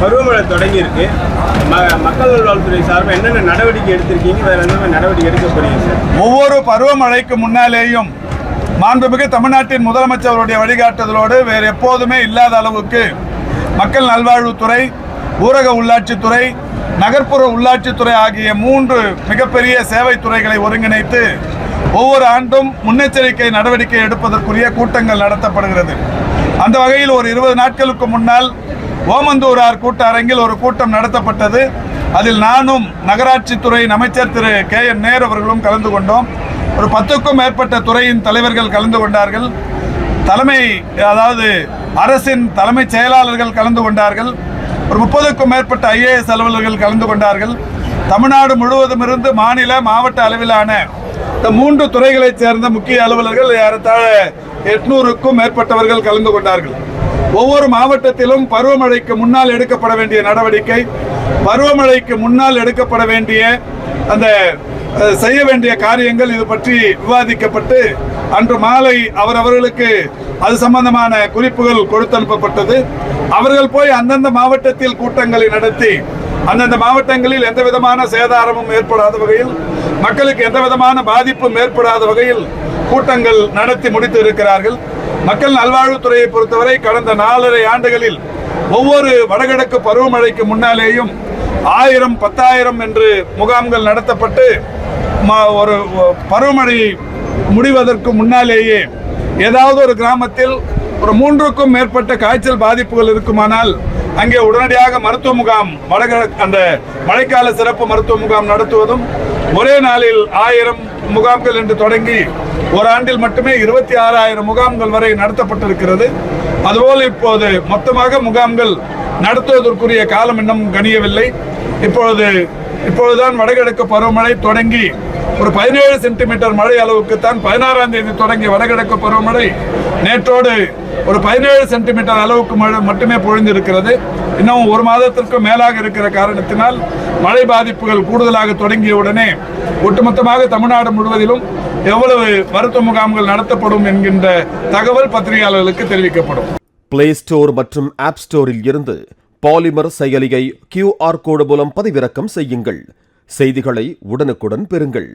பருவமழை தொடங்கி இருக்கு. மக்கள் நல்வாழ்வுத்துறை சார்பாக என்னென்ன நடவடிக்கை எடுத்திருக்கீங்க, வேற என்னென்ன நடவடிக்கை எடுக்க போறீங்க சார்? ஒவ்வொரு பருவமழைக்கு முன்னாலேயும் மாண்புமிகு தமிழ்நாட்டின் முதலமைச்சருடைய வழிகாட்டுதலோடு வேறு எப்போதுமே இல்லாத அளவுக்கு மக்கள் நல்வாழ்வுத்துறை, ஊரக உள்ளாட்சித்துறை, நகர்ப்புற உள்ளாட்சித்துறை ஆகிய 3 மிகப்பெரிய சேவை துறைகளை ஒருங்கிணைத்து ஒவ்வொரு ஆண்டும் முன்னெச்சரிக்கை நடவடிக்கை எடுப்பதற்குரிய கூட்டங்கள் நடத்தப்படுகிறது. அந்த வகையில் ஒரு 20 நாட்களுக்கு முன்னால் ஓமந்தூரார் கூட்ட அரங்கில் ஒரு கூட்டம் நடத்தப்பட்டது. அதில் நானும் நகராட்சித்துறை அமைச்சர் திரு KN நேரு அவர்களும் கலந்து கொண்டோம். ஒரு 10க்கும் மேற்பட்ட துறையின் தலைவர்கள் கலந்து கொண்டார்கள். அரசின் தலைமைச் செயலாளர்கள் கலந்து கொண்டார்கள். ஒரு 30க்கும் மேற்பட்ட IAS அலுவலர்கள் கலந்து கொண்டார்கள். தமிழ்நாடு முழுவதும் இருந்து மாநில, மாவட்ட அளவிலான இந்த 3 துறைகளைச் சேர்ந்த முக்கிய அலுவலர்கள் ஏறத்தாழ 800க்கும் மேற்பட்டவர்கள் கலந்து கொண்டார்கள். ஒவ்வொரு மாவட்டத்திலும் பருவமழைக்கு முன்னால் எடுக்கப்பட வேண்டிய நடவடிக்கை, பருவமழைக்கு முன்னால் எடுக்கப்பட வேண்டிய அந்த செய்ய வேண்டிய காரியங்கள் இது பற்றி விவாதிக்கப்பட்டு அன்று மாலை அவர்களுக்கு அது சம்பந்தமான குறிப்புகள் கொடுத்து அனுப்பப்பட்டது. அவர்கள் போய் அந்தந்த மாவட்டத்தில் கூட்டங்களை நடத்தி அந்தந்த மாவட்டங்களில் எந்த விதமான சேதாரமும் ஏற்படாத வகையில், மக்களுக்கு எந்த விதமான பாதிப்பும் ஏற்படாத வகையில் கூட்டங்கள் நடத்தி முடித்து இருக்கிறார்கள். மக்கள் நல்வாழ்வுத்துறையை பொறுத்தவரை கடந்த 4.5 ஆண்டுகளில் ஒவ்வொரு வடகிழக்கு பருவமழைக்கு முன்னாலேயும் 1000, 10,000 என்று முகாம்கள் நடத்தப்பட்டு ஒரு பருவமழை முடிவதற்கு முன்னாலேயே ஏதாவது ஒரு கிராமத்தில் ஒரு 3க்கும் மேற்பட்ட காய்ச்சல் பாதிப்புகள் இருக்குமானால் அங்கே உடனடியாக மருத்துவ முகாம், அந்த மழைக்கால சிறப்பு மருத்துவ முகாம் நடத்துவதும், ஒரே நாளில் 1000 முகாம்கள் என்று தொடங்கி ஒரு ஆண்டில் மட்டுமே 26,000 முகாம்கள் வரை நடத்தப்பட்டிருக்கிறது. அதுபோல் இப்போது மொத்தமாக முகாம்கள் நடத்துவதற்குரிய காலம் இன்னும் கனியவில்லை. இப்பொழுதுதான் வடகிழக்கு பருவமழை தொடங்கி ஒரு 17 சென்டிமீட்டர் மழை அளவுக்குத்தான் 16ஆம் தேதி தொடங்கிய வடகிழக்கு பருவமழை நேற்றோடு ஒரு 17 சென்டிமீட்டர் அளவுக்கு மழை மட்டுமே பொழிந்திருக்கிறது. இன்னும் 1 மாதத்திற்கு மேலாக இருக்கிற காரணத்தினால் மழை பாதிப்புகள் கூடுதலாக தொடங்கியவுடனே ஒட்டுமொத்தமாக தமிழ்நாடு முழுவதிலும் எவ்வளவு மருத்துவ முகாம்கள் நடத்தப்படும் என்கின்ற தகவல் பத்திரிகையாளர்களுக்கு தெரிவிக்கப்படும். பிளே ஸ்டோர் மற்றும் ஆப் ஸ்டோரில் இருந்து பாலிமர் செயலியை QR கோடு மூலம் பதிவிறக்கம் செய்யுங்கள். செய்திகளை உடனுக்குடன் பெறுங்கள்.